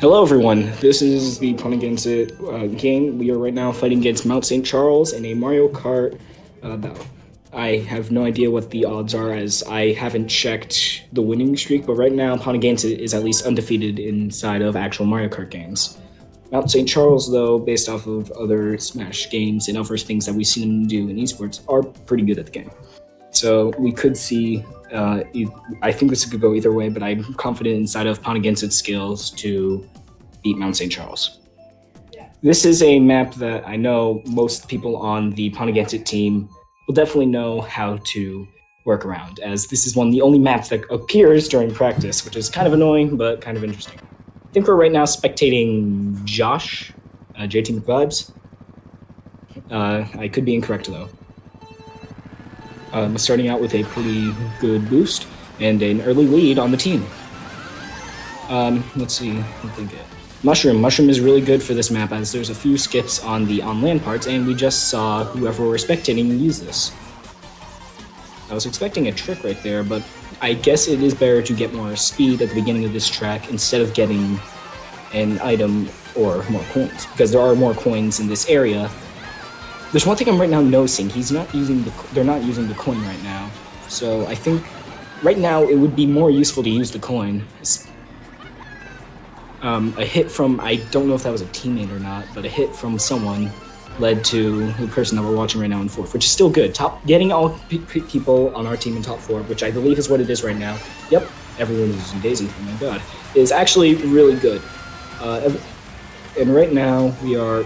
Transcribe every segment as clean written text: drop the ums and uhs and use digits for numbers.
Hello, everyone. This is the Ponaganset game. We are right now fighting against Mount St. Charles in a Mario Kart battle. I have no idea what the odds are, as I haven't checked the winning streak, but right now Ponaganset is at least undefeated inside of actual Mario Kart games. Mount St. Charles, though, based off of other Smash games and other things that we've seen them do in esports, are pretty good at the game. So we could see. I think this could go either way, but I'm confident inside of Ponaganset's skills to beat Mount St. Charles. This is a map that I know most people on the Ponaganset team will definitely know how to work around, as this is one of the only maps that appears during practice, which is kind of annoying, but kind of interesting. I think we're right now spectating Josh, JT McVibes. I could be incorrect, though. Starting out with a pretty good boost and an early lead on the team. Let's see, what they get. Mushroom is really good for this map, as there's a few skips on the on-land parts, and we just saw whoever we're spectating use this. I was expecting a trick right there, but I guess it is better to get more speed at the beginning of this track instead of getting an item or more coins, because there are more coins in this area. There's one thing I'm right now noticing. They're not using the coin right now. So I think right now it would be more useful to use the coin. A hit from, I don't know if that was a teammate or not, but a hit from someone led to the person that we're watching right now in fourth, which is still good. Getting all people on our team in top four, which I believe is what it is right now. Yep, everyone is using Daisy, oh my god, is actually really good. And right now we are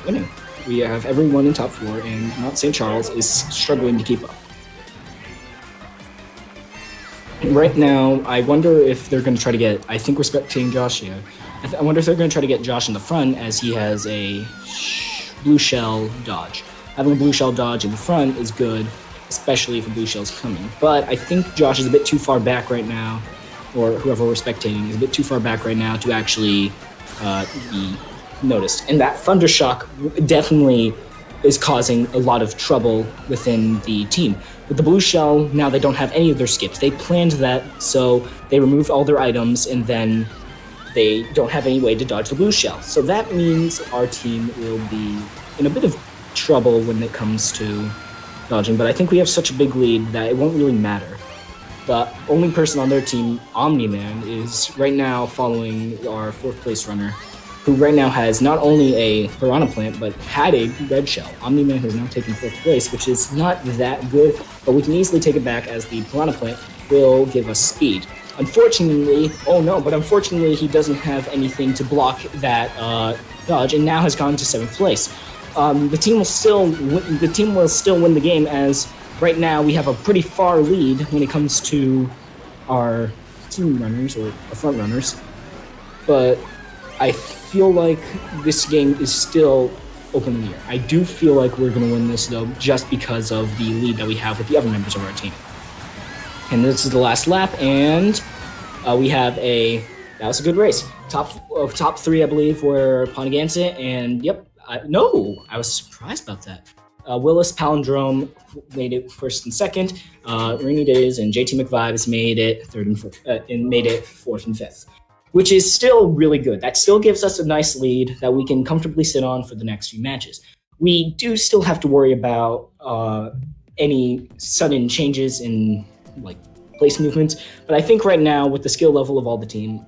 winning. We have everyone in top four, and Mount St. Charles is struggling to keep up. Right now, I wonder if they're going to try to get, I think we're spectating Josh here. I wonder if they're going to try to get Josh in the front, as he has a blue shell dodge. Having a blue shell dodge in the front is good, especially if a blue shell's coming. But I think Josh is a bit too far back right now, or whoever we're spectating is a bit too far back right now to actually be noticed. And that Thundershock definitely is causing a lot of trouble within the team. With the blue shell, now they don't have any of their skips. They planned that, so they removed all their items, and then they don't have any way to dodge the blue shell. So that means our team will be in a bit of trouble when it comes to dodging, but I think we have such a big lead that it won't really matter. The only person on their team, Omni-Man, is right now following our fourth place runner, who right now has not only a piranha plant, but had a red shell. Omni-Man has now taken fourth place, which is not that good, but we can easily take it back, as the piranha plant will give us speed. Unfortunately, unfortunately he doesn't have anything to block that dodge, and now has gone to seventh place. The team will still win the game, as right now we have a pretty far lead when it comes to our team runners, or front runners, but I feel like this game is still open in the air. I do feel like we're going to win this, though, just because of the lead that we have with the other members of our team. And this is the last lap, and we have that was a good race. Top three, I believe, were Ponaganset, and yep, I was surprised about that. Willis Palindrome made it first and second. Rainy Days and JT McVibes made it third and fourth, and made it fourth and fifth, which is still really good. That still gives us a nice lead that we can comfortably sit on for the next few matches. We do still have to worry about any sudden changes in place movements, but I think right now, with the skill level of all the team,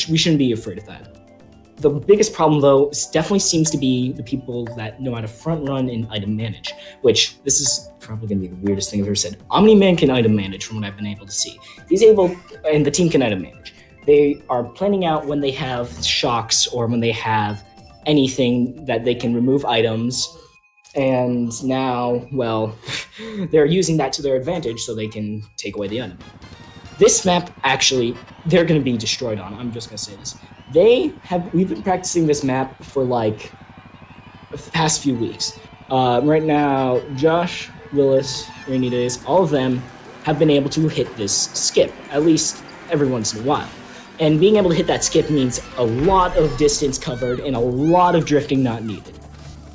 we shouldn't be afraid of that. The biggest problem, though, definitely seems to be the people that know how to front run and item manage, which this is probably going to be the weirdest thing I've ever said. Omni-Man can item manage, from what I've been able to see. He's able, and the team can item manage. They are planning out when they have shocks or when they have anything that they can remove items, and now, well, they're using that to their advantage so they can take away the item. This map, actually, they're going to be destroyed on. I'm just going to say this. We've been practicing this map for like the past few weeks. Right now, Josh, Willis, Rainy Days, all of them have been able to hit this skip, at least every once in a while. And being able to hit that skip means a lot of distance covered and a lot of drifting not needed.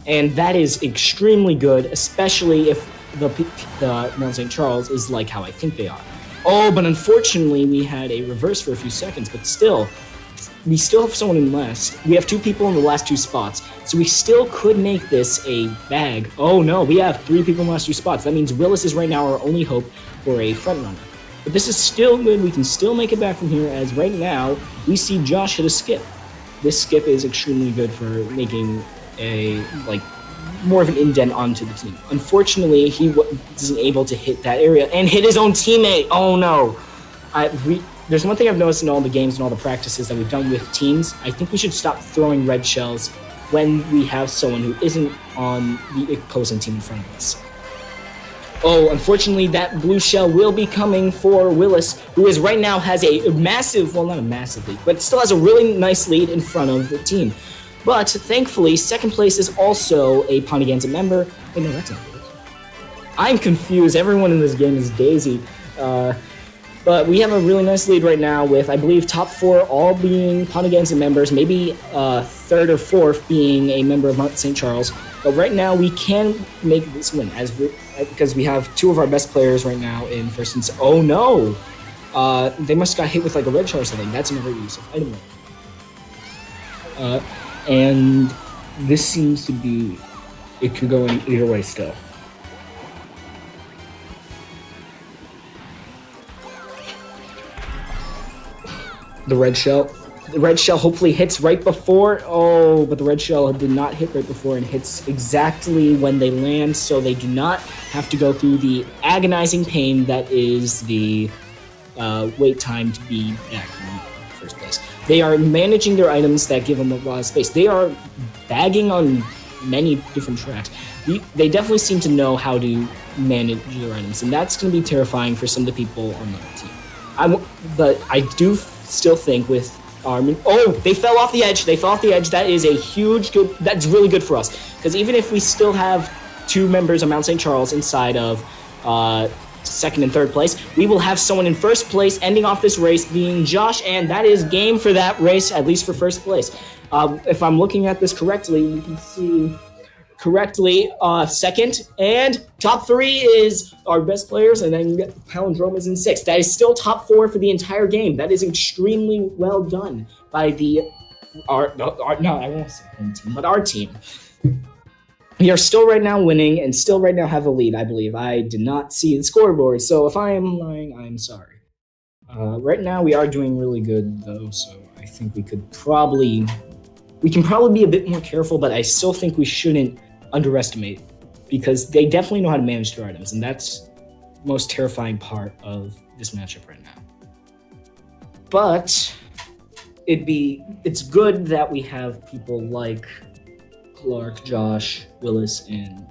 And that is extremely good, especially if the Mount St. Charles is like how I think they are. Oh, but unfortunately we had a reverse for a few seconds, but still, we still have someone in last. We have 2 people in the last 2 spots, so we still could make this a bag. Oh no, we have 3 people in the last 2 spots. That means Willis is right now our only hope for a front runner. But this is still good. We can still make it back from here, as right now we see Josh hit a skip. This skip is extremely good for making a more of an indent onto the team. Unfortunately, he wasn't able to hit that area and hit his own teammate. Oh no. There's one thing I've noticed in all the games and all the practices that we've done with teams. I think we should stop throwing red shells when we have someone who isn't on the opposing team in front of us. Oh, unfortunately, that blue shell will be coming for Willis, who is right now has a massive, well, not a massive lead, but still has a really nice lead in front of the team. But thankfully, second place is also a Ponaganset member. Wait, no, that's not good. I'm confused. Everyone in this game is Daisy. But we have a really nice lead right now with, I believe, top 4 all being Ponaganset members, maybe 3rd or 4th being a member of Mount St. Charles. But right now, we can make this win because we have 2 of our best players right now in first and second. Oh no! They must have got hit with like a red shell or something. That's another use of item. And this seems to be, it could go in either way still. The red shell hopefully hits right before. Oh, but the red shell did not hit right before and hits exactly when they land, so they do not have to go through the agonizing pain that is the wait time to be back in the first place. They are managing their items that give them a lot of space. They are bagging on many different tracks. They definitely seem to know how to manage their items, and that's going to be terrifying for some of the people on the team. But I do still think with Armin. Oh, they fell off the edge. That is a huge good. That's really good for us, because even if we still have 2 members of Mount St. Charles inside of second and third place, we will have someone in first place ending off this race being Josh, and that is game for that race, at least for first place. If I'm looking at this correctly, you can see correctly second, and top 3 is our best players, and then Palindrome is in 6th. That is still top 4 for the entire game. That is extremely well done by our team. We are still right now winning and still right now have a lead, I believe. I did not see the scoreboard, so if I am lying, I'm sorry. Right now we are doing really good though, so I think we can probably be a bit more careful, but I still think we shouldn't underestimate, because they definitely know how to manage their items, and that's the most terrifying part of this matchup right now. But it's good that we have people like Clark, Josh, Willis, and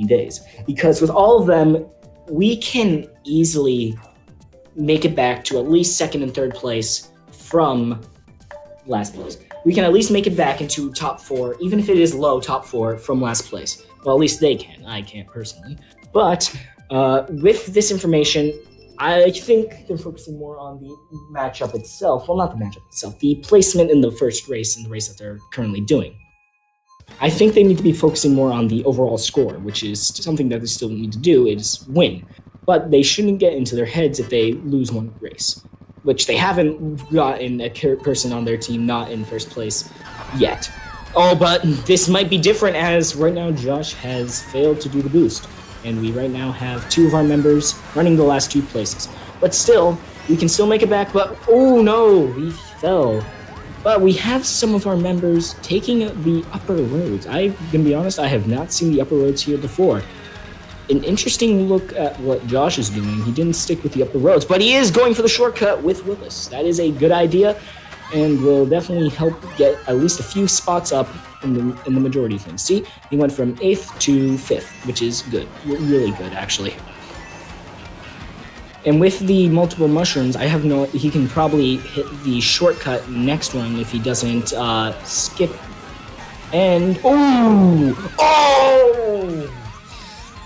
Days, because with all of them, we can easily make it back to at least second and third place from last place. We can at least make it back into top 4, even if it is low top 4 from last place. Well, at least they can. I can't personally. But with this information, I think they're focusing more on the matchup itself. Well, not the matchup itself, the placement in the first race, in the race that they're currently doing. I think they need to be focusing more on the overall score, which is something that they still need to do, is win. But they shouldn't get into their heads if they lose one race, which they haven't gotten a person on their team not in first place yet. Oh, but this might be different, as right now Josh has failed to do the boost, and we right now have 2 of our members running the last 2 places. But still, we can still make it back, but oh no, we fell. But we have some of our members taking the upper roads. I'm gonna be honest, I have not seen the upper roads here before. An interesting look at what Josh is doing. He didn't stick with the upper roads, but he is going for the shortcut with Willis. That is a good idea, and will definitely help get at least a few spots up in the majority of things. See, he went from 8th to 5th, which is good, really good actually. And with the multiple mushrooms, he can probably hit the shortcut next one if he doesn't skip. And oh!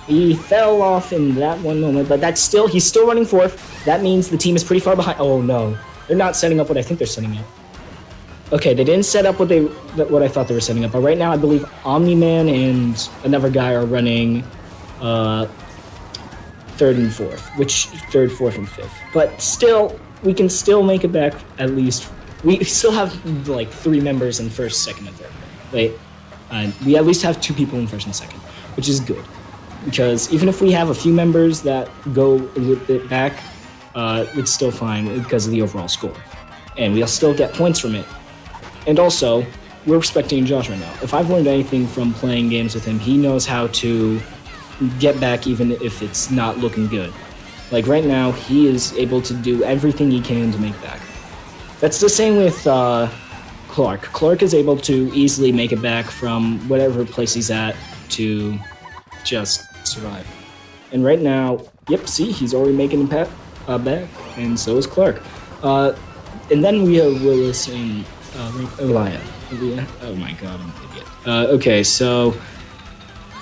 He fell off in that one moment, but he's still running 4th. That means the team is pretty far behind. Oh no, they're not setting up what I think they're setting up. Okay, they didn't set up what I thought they were setting up, but right now I believe Omni-Man and another guy are running 3rd and 4th, 3rd, 4th, and 5th. But still, we can still make it back at least we still have like 3 members in first, second, and third. Wait, we at least have 2 people in first and second, which is good. Because even if we have a few members that go a little bit back, it's still fine because of the overall score. And we'll still get points from it. And also, we're respecting Josh right now. If I've learned anything from playing games with him, he knows how to get back even if it's not looking good. Like right now, he is able to do everything he can to make back. That's the same with Clark. Clark is able to easily make it back from whatever place he's at to just survive. And right now, yep, see, he's already making it back, and so is Clark. And then we have Willis and Elia. Oh my god, I'm an idiot. Okay, so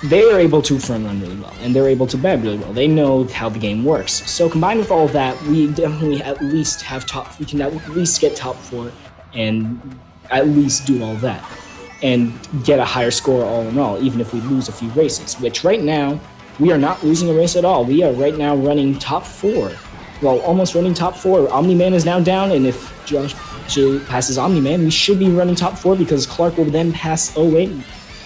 they are able to front run really well, and they're able to bag really well. They know how the game works. So combined with all of that, we definitely at least have we can at least get top 4 and at least do all that. And get a higher score all in all, even if we lose a few races, which right now, we are not losing a race at all. We are right now running top 4. Well, almost running top 4. Omni-Man is now down, and if Josh passes Omni-Man, we should be running top 4 because Clark will then pass... Oh, wait.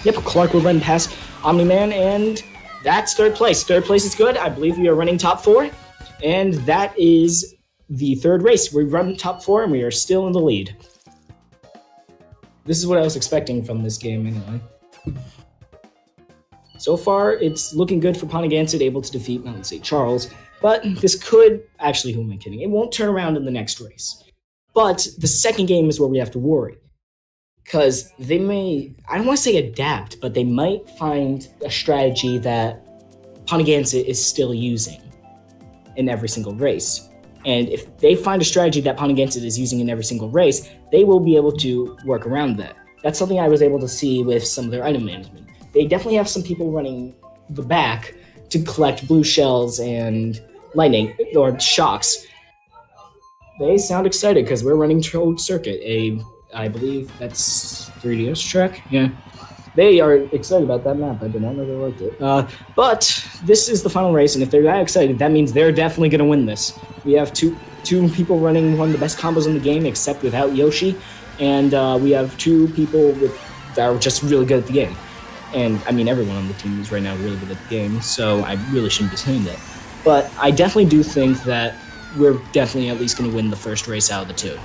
Yep, Clark will then pass Omni-Man, and that's third place. Third place is good. I believe we are running top 4, and that is the third race. We run top 4, and we are still in the lead. This is what I was expecting from this game, anyway. So far, it's looking good for Ponaganset, able to defeat Mountain St. Charles, but this could... Actually, who am I kidding? It won't turn around in the next race. But the second game is where we have to worry. Because they may... I don't want to say adapt, but they might find a strategy that Ponaganset is still using in every single race. And if they find a strategy that Ponaganset is using in every single race, they will be able to work around that. That's something I was able to see with some of their item management. They definitely have some people running the back to collect blue shells and lightning, or shocks. They sound excited because we're running Toad Circuit, I believe that's 3DS track, yeah. They are excited about that map. I did not know they liked it. But this is the final race, and if they're that excited, that means they're definitely going to win this. We have two people running one of the best combos in the game, except without Yoshi, and we have 2 people that are just really good at the game. And, I mean, everyone on the team is right now really good at the game, so I really shouldn't be saying that. But I definitely do think that we're definitely at least going to win the first race out of the 2.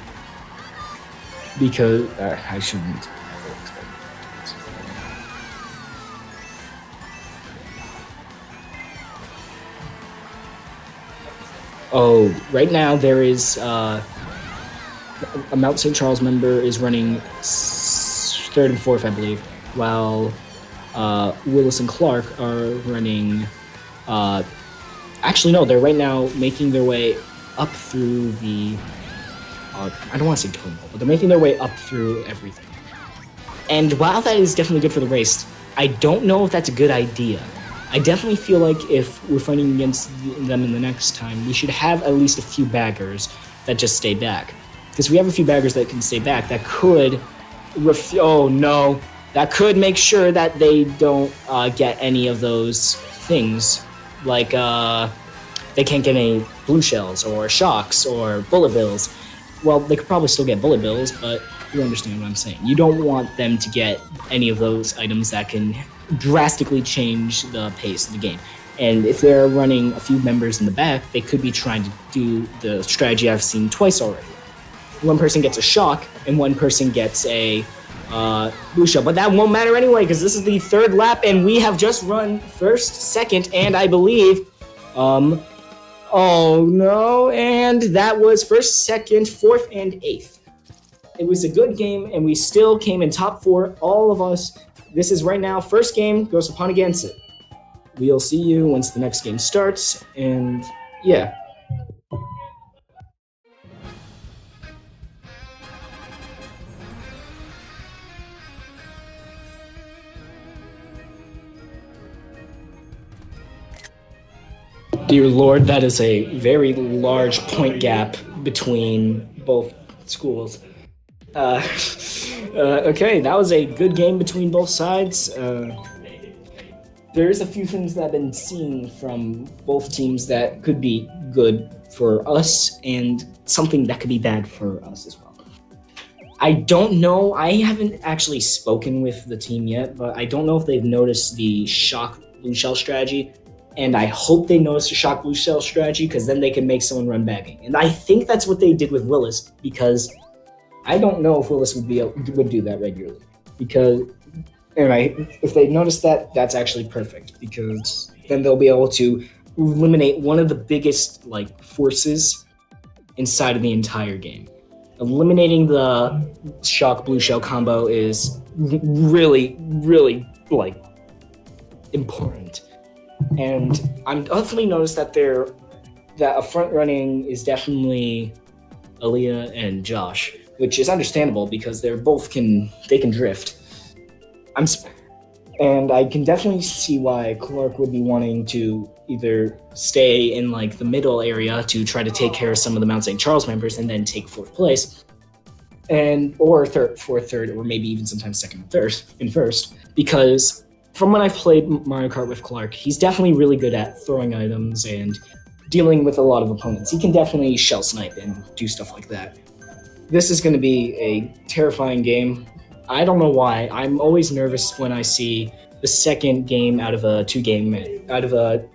Because, I shouldn't... Oh, right now there is a Mount St. Charles member is running 3rd and 4th, I believe, while Willis and Clark are running... actually, no, they're right now making their way up through the... I don't want to say total, but they're making their way up through everything. And while that is definitely good for the race, I don't know if that's a good idea. I definitely feel like if we're fighting against them in the next time, we should have at least a few baggers that just stay back. Because we have a few baggers that can stay back, that could... that could make sure that they don't get any of those things. Like, they can't get any blue shells, or shocks, or bullet bills. Well, they could probably still get bullet bills, but you understand what I'm saying. You don't want them to get any of those items that can drastically change the pace of the game. And if they're running a few members in the back, they could be trying to do the strategy I've seen twice already. One person gets a shock, and one person gets a blue shell. But that won't matter anyway, because this is the 3rd lap, and we have just run 1st, 2nd, and I believe... oh no, and that was 1st, 2nd, 4th, and 8th. It was a good game, and we still came in top 4, all of us. This is right now, first game goes to Ponaganset. We'll see you once the next game starts, and yeah. Dear Lord, that is a very large point gap between both schools. Okay, that was a good game between both sides. There's a few things that I've been seeing from both teams that could be good for us, and something that could be bad for us as well. I don't know. I haven't actually spoken with the team yet, but I don't know if they've noticed the shock blue shell strategy. And I hope they notice the shock blue shell strategy because then they can make someone run bagging. And I think that's what they did with Willis because I don't know if Willis would do that regularly. Because anyway, if they notice that, that's actually perfect because then they'll be able to eliminate one of the biggest forces inside of the entire game. Eliminating the shock blue shell combo is really, really important. And I'm definitely noticed that a front running is definitely Aaliyah and Josh, which is understandable because they can drift. And I can definitely see why Clark would be wanting to either stay in the middle area to try to take care of some of the Mount St. Charles members and then take fourth place, or fourth, third, or maybe even sometimes second and first. Because from when I've played Mario Kart with Clark, he's definitely really good at throwing items and dealing with a lot of opponents. He can definitely shell snipe and do stuff like that. This is going to be a terrifying game. I don't know why. I'm always nervous when I see the second game out of a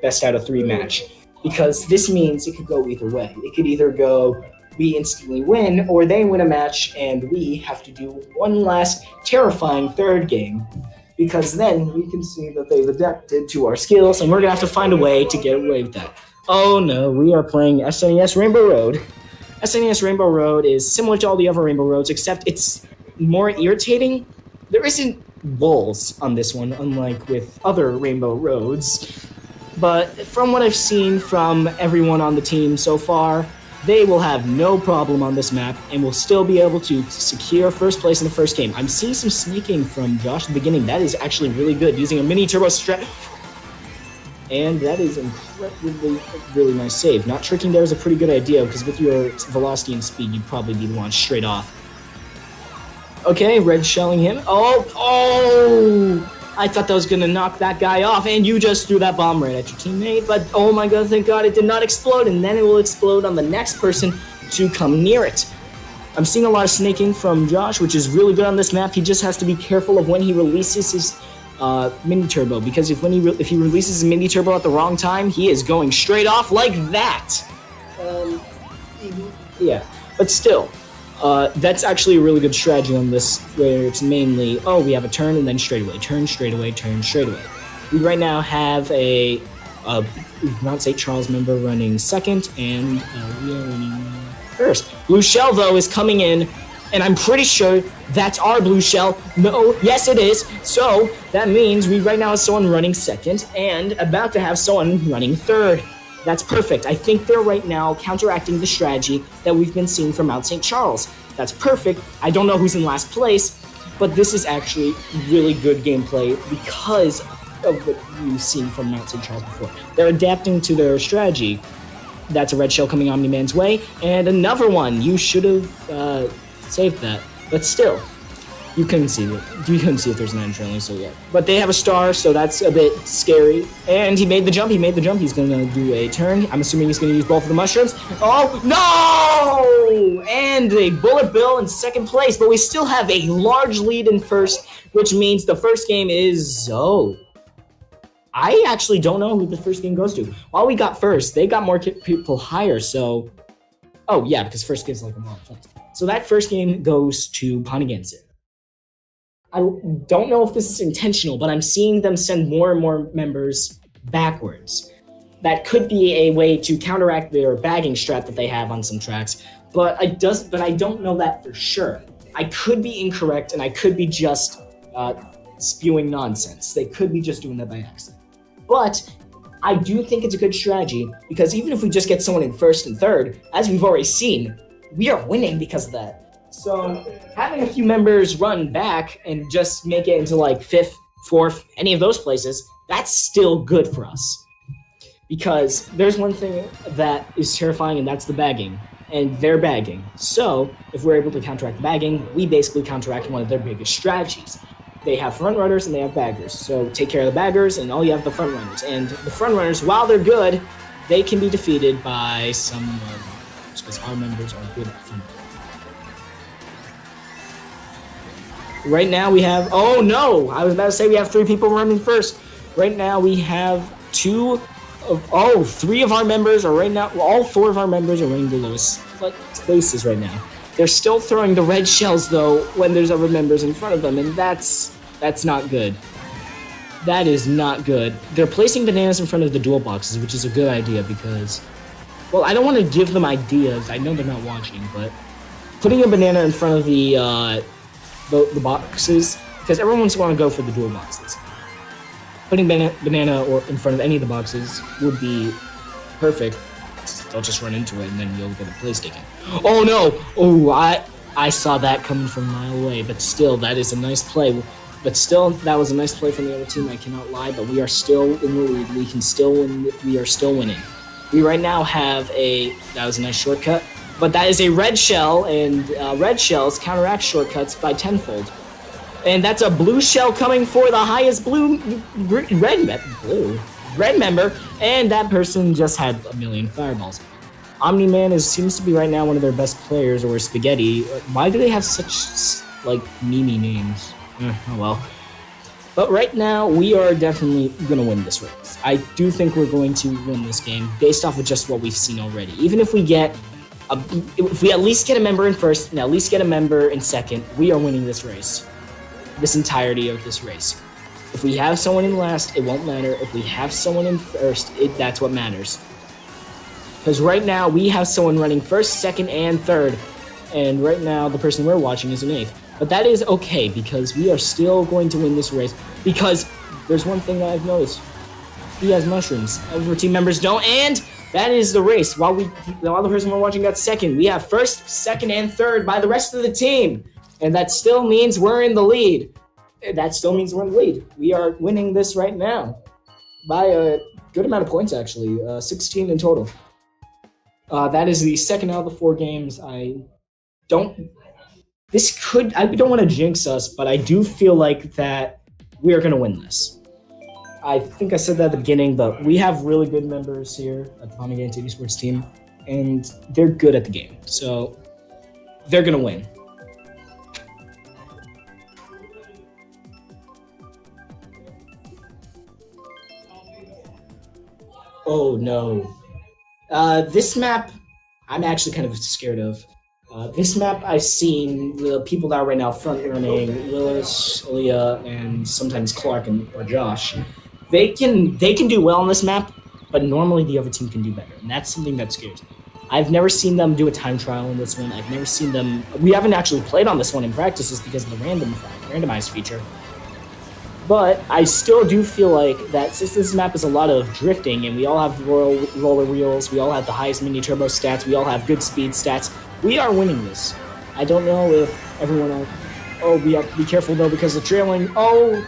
best out of 3 match, because this means it could go either way. It could either go we instantly win, or they win a match and we have to do one last terrifying third game, because then we can see that they've adapted to our skills and we're going to have to find a way to get away with that. Oh no, we are playing SNES Rainbow Road. SNES Rainbow Road is similar to all the other Rainbow Roads, except it's more irritating. There isn't walls on this one, unlike with other Rainbow Roads. But from what I've seen from everyone on the team so far, they will have no problem on this map and will still be able to secure first place in the first game. I'm seeing some sneaking from Josh at the beginning. That is actually really good, using a mini turbo strat. And that is incredibly, really nice save. Not tricking there is a pretty good idea, because with your velocity and speed, you'd probably be launched straight off. Okay, red shelling him. Oh! I thought that was going to knock that guy off, and you just threw that bomb right at your teammate. But oh my god, thank god it did not explode, and then it will explode on the next person to come near it. I'm seeing a lot of snaking from Josh, which is really good on this map. He just has to be careful of when he releases his mini turbo, because if he releases his mini turbo at the wrong time, he is going straight off like that. Yeah, but still, that's actually a really good strategy on this, where it's mainly, we have a turn and then straight away, turn straight away, turn straight away. We right now have a Mount St. Charles member running second, and we are running first. Blue Shell, though, is coming in, and I'm pretty sure that's our Blue Shell. No, yes it is. So that means we right now have someone running second and about to have someone running third. That's perfect. I think they're right now counteracting the strategy that we've been seeing from Mount St. Charles. That's perfect. I don't know who's in last place, but this is actually really good gameplay because of what we've seen from Mount St. Charles before. They're adapting to their strategy. That's a red shell coming Omni-Man's way, and another one. You should have saved that, but still, you couldn't see it. You couldn't see if there's an adrenaline, so yeah. But they have a star, so that's a bit scary. And he made the jump. He's gonna do a turn. I'm assuming he's gonna use both of the mushrooms. Oh no! And a bullet bill in second place, but we still have a large lead in first, which means the first game is I actually don't know who the first game goes to. While we got first, they got more people higher, so... Oh, yeah, because first gives like a lot of points. So that first game goes to Ponaganset. I don't know if this is intentional, but I'm seeing them send more and more members backwards. That could be a way to counteract their bagging strat that they have on some tracks, but I don't know that for sure. I could be incorrect, and I could be just spewing nonsense. They could be just doing that by accident. But I do think it's a good strategy, because even if we just get someone in first and third, as we've already seen, we are winning because of that. So having a few members run back and just make it into like fifth, fourth, any of those places, that's still good for us. Because there's one thing that is terrifying, and that's the bagging. And they're bagging. So if we're able to counteract the bagging, we basically counteract one of their biggest strategies. They have front runners and they have baggers. So take care of the baggers, and all you have the front runners. And the front runners, while they're good, they can be defeated by some members, because our members are good at front runners. Right now we have, oh no, I was about to say we have 3 people running first. Right now we have 3 of our members are right now, all 4 of our members are running the lowest places right now. They're still throwing the red shells though when there's other members in front of them, and that's not good. That is not good. They're placing bananas in front of the dual boxes, which is a good idea because, well, I don't want to give them ideas. I know they're not watching, but putting a banana in front of the boxes, because everyone's going to go for the dual boxes. Putting banana or in front of any of the boxes would be perfect. They'll just run into it and then you'll get a place taken. Oh no! Oh, I saw that coming from a mile away, but still, that is a nice play. But still, that was a nice play from the other team, I cannot lie, but we are still in the lead. We can still win. We are still winning. We right now have that was a nice shortcut, but that is a red shell, and red shells counteract shortcuts by tenfold. And that's a blue shell coming for the highest red member, and that person just had a million fireballs. Omni-Man seems to be right now one of their best players, or Spaghetti. Why do they have such, like, meme names? Oh well. But right now, we are definitely going to win this race. I do think we're going to win this game based off of just what we've seen already. Even if we if we at least get a member in first and at least get a member in second, we are winning this race. This entirety of this race. If we have someone in last, it won't matter. If we have someone in first, that's what matters. Because right now, we have someone running first, second, and third. And right now, the person we're watching is in 8th. But that is okay, because we are still going to win this race. Because there's one thing that I've noticed. He has mushrooms. Other team members don't, and that is the race. While the person we're watching got second, we have first, second, and third by the rest of the team. And that still means we're in the lead. We are winning this right now. By a good amount of points, actually. 16 in total. That is the second out of the 4 games. I don't want to jinx us, but I do feel like that we are going to win this. I think I said that at the beginning, but we have really good members here at the Ponaganset Esports team, and they're good at the game. So they're going to win. Oh no. This map, I'm actually kind of scared of. This map, I've seen the people that are right now front running, Willis, Aaliyah, and sometimes Clark or Josh. They can do well on this map, but normally the other team can do better, and that's something that scares me. I've never seen them do a time trial in this one. I've never seen them. We haven't actually played on this one in practices because of the randomized feature. But I still do feel like that since this map is a lot of drifting, and we all have roller wheels, we all have the highest mini turbo stats, we all have good speed stats. We are winning this. I don't know if everyone else... Oh, we have to be careful, though, because of trailing. Oh!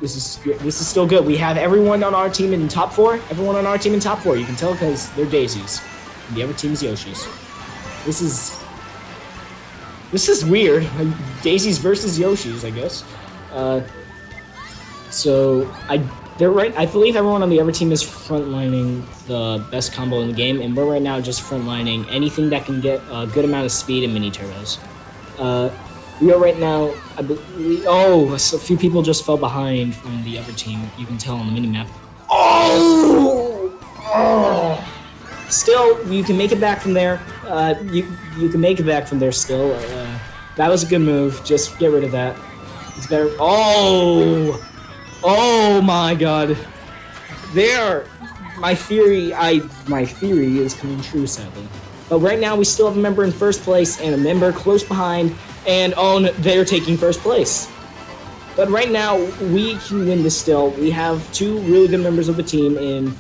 This is still good. We have everyone on our team in top 4. Everyone on our team in top 4. You can tell because they're daisies. And the other team's Yoshis. This is weird. Daisies versus Yoshis, I guess. I believe everyone on the other team is frontlining the best combo in the game, and we're right now just frontlining anything that can get a good amount of speed and mini turbos. We are right now, a few people just fell behind from the other team. You can tell on the minimap. Still, you can make it back from there. You can make it back from there still. That was a good move. Just get rid of that. It's better. Oh my god. My theory is coming true, sadly. But right now we still have a member in first place and a member close behind, and they're taking first place. But right now we can win this still. We have 2 really good members of the team in,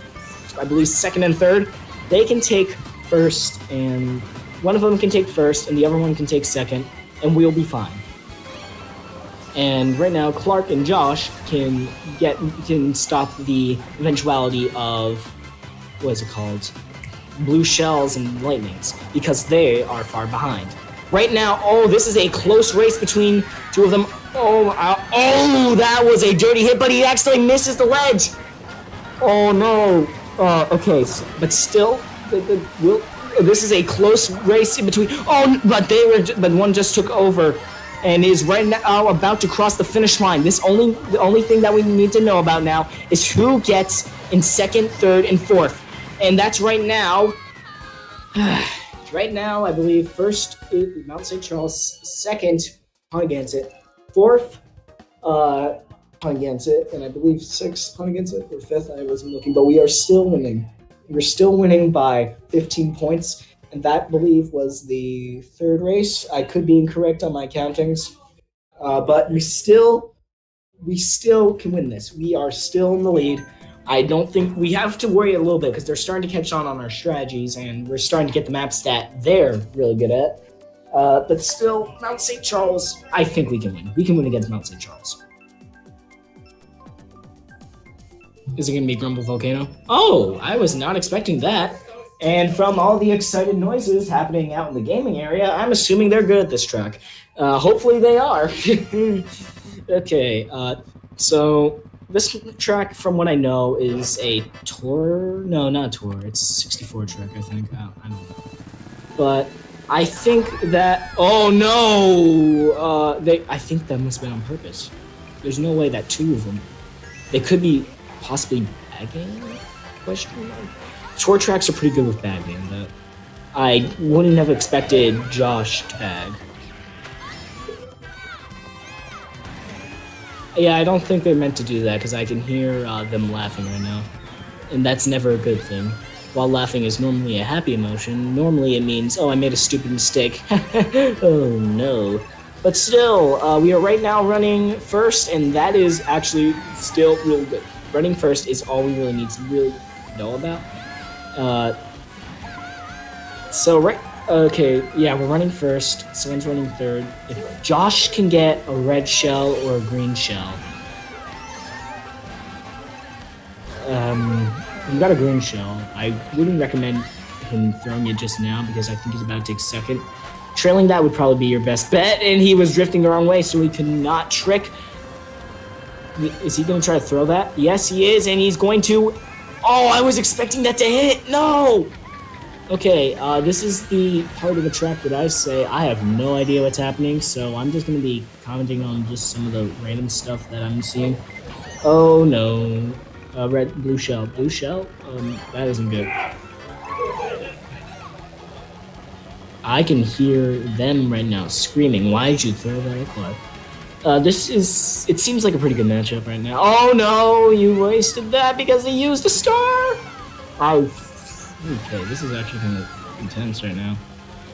I believe, second and third. They can take first, and one of them can take first and the other one can take second, and we'll be fine. And right now, Clark and Josh can stop the eventuality of, what is it called? Blue shells and lightnings, because they are far behind. Right now, this is a close race between 2 of them. That was a dirty hit, but he actually misses the ledge. Oh no. Okay, but still, this is a close race in between. But one just took over. and is right now about to cross the finish line. The only thing that we need to know about now is who gets in second, third, and fourth, and that's right now. Right now, I believe first Mount St. Charles, second Ponaganset, fourth Ponaganset, and I believe sixth Ponaganset or fifth. I wasn't looking, but we are still winning. We're still winning by 15 points. And that, I believe, was the third race. I could be incorrect on my countings, but we still can win this. We are still in the lead. I don't think we have to worry a little bit because they're starting to catch on our strategies, and we're starting to get the maps that they're really good at. But still, Mount St. Charles, I think we can win. We can win against Mount St. Charles. Is it going to be Grumble Volcano? Oh, I was not expecting that. And from all the excited noises happening out in the gaming area, I'm assuming they're good at this track. Hopefully they are. Okay, so this track, from what I know, is a tour. No, not a tour. It's a 64 track, I think. I don't know. But I think that. Oh no! I think that must have been on purpose. There's no way that two of them. They could be possibly bagging? Question mark. Tour tracks are pretty good with bagging, but I wouldn't have expected Josh to bag. Yeah, I don't think they're meant to do that because I can hear them laughing right now. And that's never a good thing. While laughing is normally a happy emotion, normally it means, oh, I made a stupid mistake. Oh no. But still, we are right now running first, and that is actually still really good. Running first is all we really need to really know about. Okay, yeah, we're running first, someone's running third. If Josh can get a red shell or a green shell, he got a green shell. I wouldn't recommend him throwing it just now because I think he's about to take second. Trailing that would probably be your best bet, and he was drifting the wrong way, so he could not trick. Is he going to try to throw that? Yes, he is, and he's going to. Oh, I was expecting that to hit. No. Okay, this is the part of the track that I say I have no idea what's happening, so I'm just going to be commenting on just some of the random stuff that I'm seeing. Oh no. Blue shell. Blue shell? That isn't good. I can hear them right now screaming. Why did you throw that across? It seems like a pretty good matchup right now. Oh no, you wasted that because he used a star! Okay, this is actually kind of intense right now.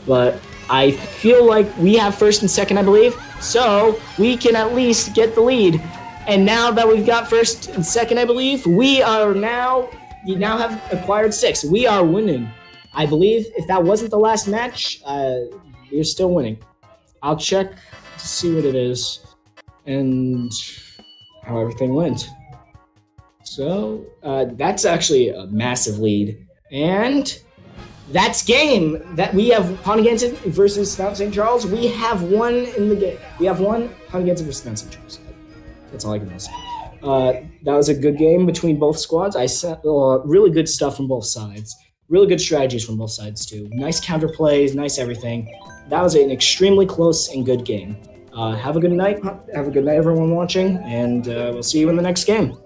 But I feel like we have first and second, I believe, so we can at least get the lead. And now that we've got first and second, I believe, we now have acquired 6. We are winning. I believe if that wasn't the last match, you're still winning. I'll check to see what it is and how everything went. So that's actually a massive lead. And that's game. That we have Ponaganset versus Mount St. Charles. We have won in the game. We have won Ponaganset versus Mount St. Charles. That's all I can say. That was a good game between both squads. I saw really good stuff from both sides. Really good strategies from both sides too. Nice counterplays, nice everything. That was an extremely close and good game. Have a good night. Have a good night, everyone watching, and we'll see you in the next game.